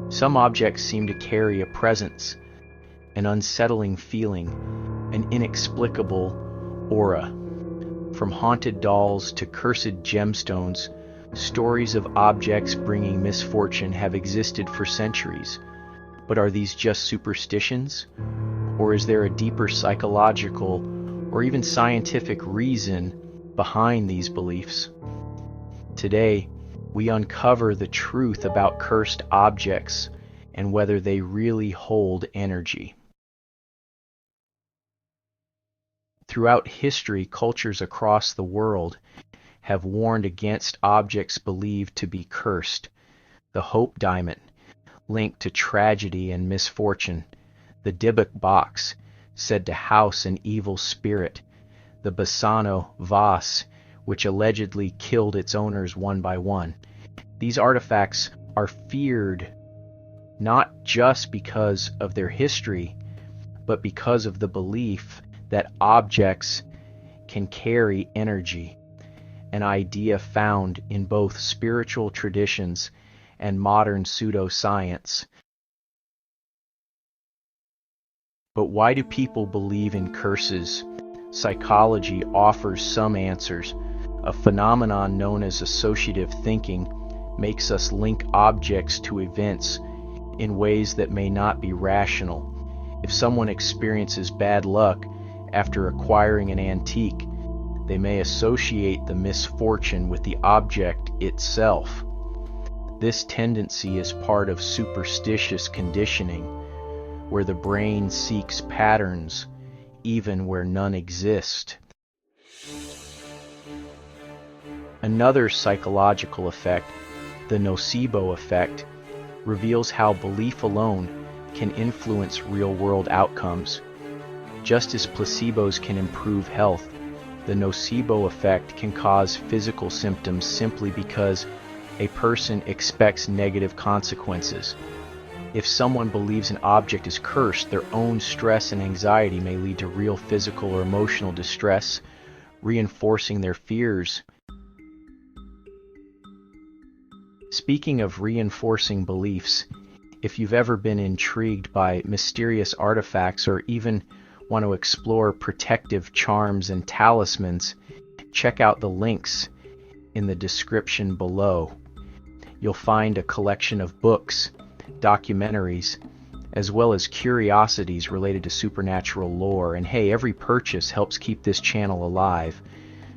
Some objects seem to carry a presence, an unsettling feeling, an inexplicable aura. From haunted dolls to cursed gemstones, stories of objects bringing misfortune have existed for centuries. But are these just superstitions? Or is there a deeper psychological or even scientific reason behind these beliefs? Today, we uncover the truth about cursed objects and whether they really hold energy. Throughout history, cultures across the world have warned against objects believed to be cursed. The Hope Diamond, linked to tragedy and misfortune. The Dybbuk Box, said to house an evil spirit. The Bassano vase, which allegedly killed its owners one by one. These artifacts are feared not just because of their history, but because of the belief that objects can carry energy, an idea found in both spiritual traditions and modern pseudoscience. But why do people believe in curses? Psychology offers some answers. A phenomenon known as associative thinking makes us link objects to events in ways that may not be rational. If someone experiences bad luck after acquiring an antique, they may associate the misfortune with the object itself. This tendency is part of superstitious conditioning, where the brain seeks patterns even where none exist. Another psychological effect, the nocebo effect, reveals how belief alone can influence real-world outcomes. Just as placebos can improve health, the nocebo effect can cause physical symptoms simply because a person expects negative consequences. If someone believes an object is cursed, their own stress and anxiety may lead to real physical or emotional distress, reinforcing their fears. Speaking of reinforcing beliefs, if you've ever been intrigued by mysterious artifacts or even want to explore protective charms and talismans, check out the links in the description below. You'll find a collection of books, documentaries, as well as curiosities related to supernatural lore. And hey, every purchase helps keep this channel alive,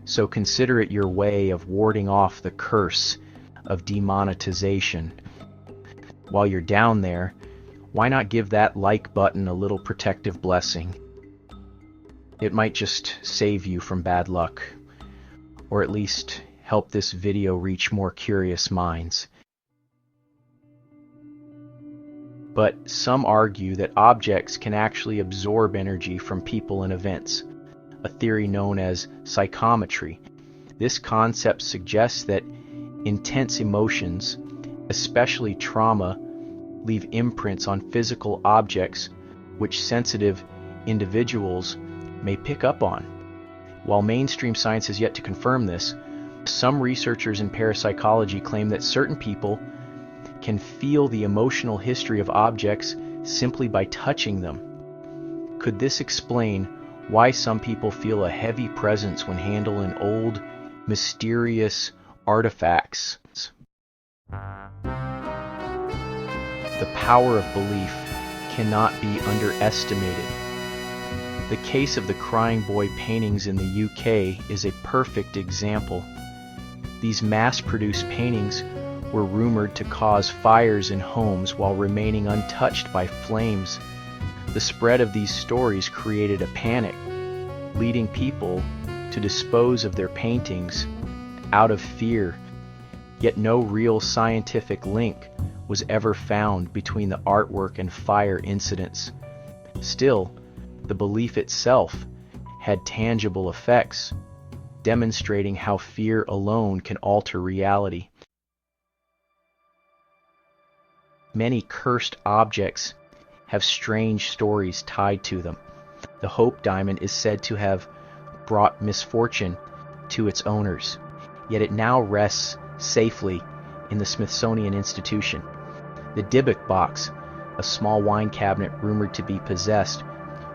so consider it your way of warding off the curse of demonetization. While you're down there, why not give that like button a little protective blessing? It might just save you from bad luck, or at least help this video reach more curious minds. But some argue that objects can actually absorb energy from people and events, a theory known as psychometry. This concept suggests that intense emotions, especially trauma, leave imprints on physical objects which sensitive individuals may pick up on. While mainstream science has yet to confirm this, some researchers in parapsychology claim that certain people can feel the emotional history of objects simply by touching them. Could this explain why some people feel a heavy presence when handling old, mysterious artifacts? The power of belief cannot be underestimated. The case of the Crying Boy paintings in the UK is a perfect example. These mass-produced paintings were rumored to cause fires in homes while remaining untouched by flames. The spread of these stories created a panic, leading people to dispose of their paintings out of fear. Yet no real scientific link was ever found between the artwork and fire incidents. Still, the belief itself had tangible effects, demonstrating how fear alone can alter reality. Many cursed objects have strange stories tied to them. The Hope Diamond is said to have brought misfortune to its owners, yet it now rests safely in the Smithsonian Institution. The Dybbuk Box, a small wine cabinet rumored to be possessed,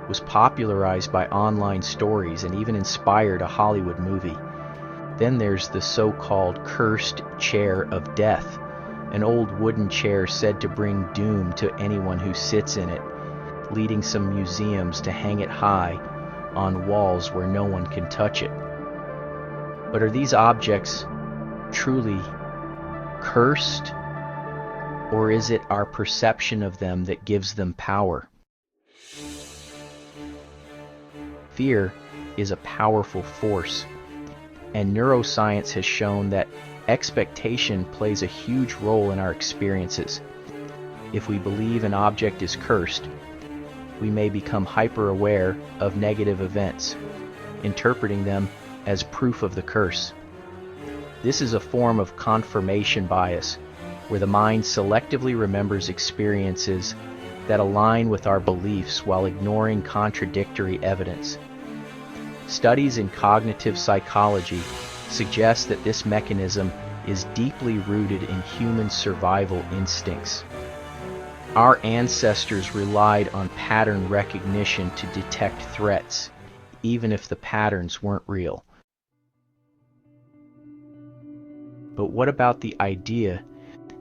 was popularized by online stories and even inspired a Hollywood movie. Then there's the so-called cursed chair of death, an old wooden chair said to bring doom to anyone who sits in it, leading some museums to hang it high on walls where no one can touch it. But are these objects truly cursed, or is it our perception of them that gives them power? Fear is a powerful force, and neuroscience has shown that expectation plays a huge role in our experiences. If we believe an object is cursed, we may become hyper-aware of negative events, interpreting them as proof of the curse. This is a form of confirmation bias, where the mind selectively remembers experiences that align with our beliefs while ignoring contradictory evidence. Studies in cognitive psychology suggest that this mechanism is deeply rooted in human survival instincts. Our ancestors relied on pattern recognition to detect threats, even if the patterns weren't real. But what about the idea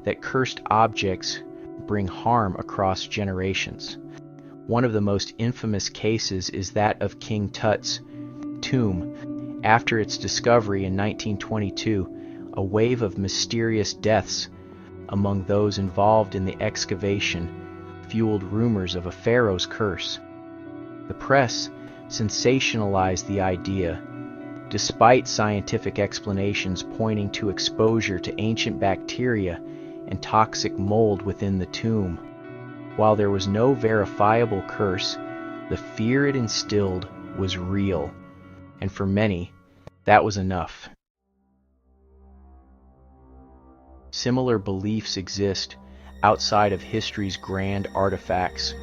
that cursed objects bring harm across generations? One of the most infamous cases is that of King Tut's tomb. After its discovery in 1922, a wave of mysterious deaths among those involved in the excavation fueled rumors of a pharaoh's curse. The press sensationalized the idea, despite scientific explanations pointing to exposure to ancient bacteria and toxic mold within the tomb. While there was no verifiable curse, the fear it instilled was real, and for many, that was enough. Similar beliefs exist outside of history's grand artifacts.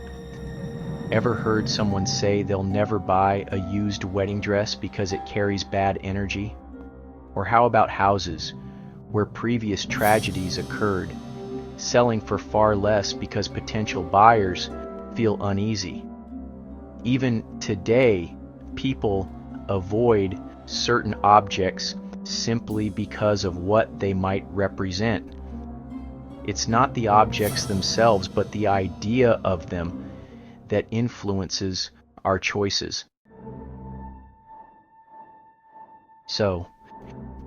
Ever heard someone say they'll never buy a used wedding dress because it carries bad energy? Or how about houses where previous tragedies occurred, selling for far less because potential buyers feel uneasy? Even today, people avoid certain objects simply because of what they might represent. It's not the objects themselves, but the idea of them that influences our choices. So,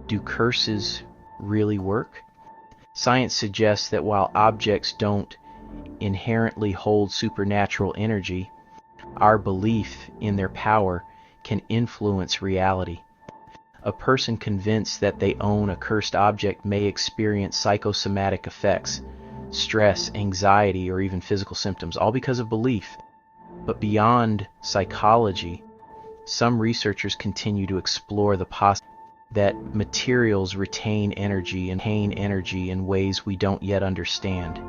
do curses really work? Science suggests that while objects don't inherently hold supernatural energy, our belief in their power can influence reality. A person convinced that they own a cursed object may experience psychosomatic effects, stress, anxiety, or even physical symptoms, all because of belief. But beyond psychology, some researchers continue to explore the possibility that materials retain energy in ways we don't yet understand.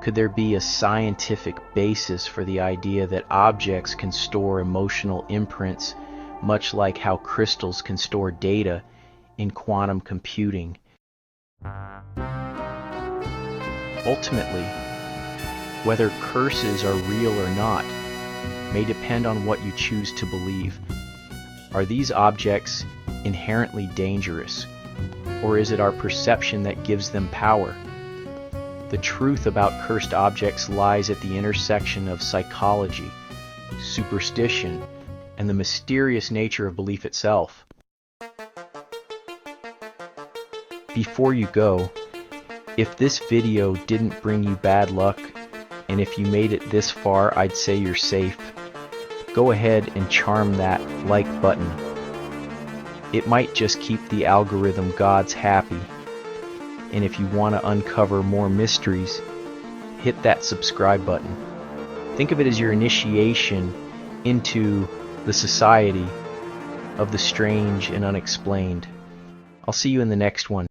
Could there be a scientific basis for the idea that objects can store emotional imprints, much like how crystals can store data in quantum computing? Ultimately, whether curses are real or not may depend on what you choose to believe. Are these objects inherently dangerous, or is it our perception that gives them power? The truth about cursed objects lies at the intersection of psychology, superstition, and the mysterious nature of belief itself. Before you go, if this video didn't bring you bad luck, and if you made it this far, I'd say you're safe. Go ahead and charm that like button. It might just keep the algorithm gods happy. And if you want to uncover more mysteries, hit that subscribe button. Think of it as your initiation into the society of the strange and unexplained. I'll see you in the next one.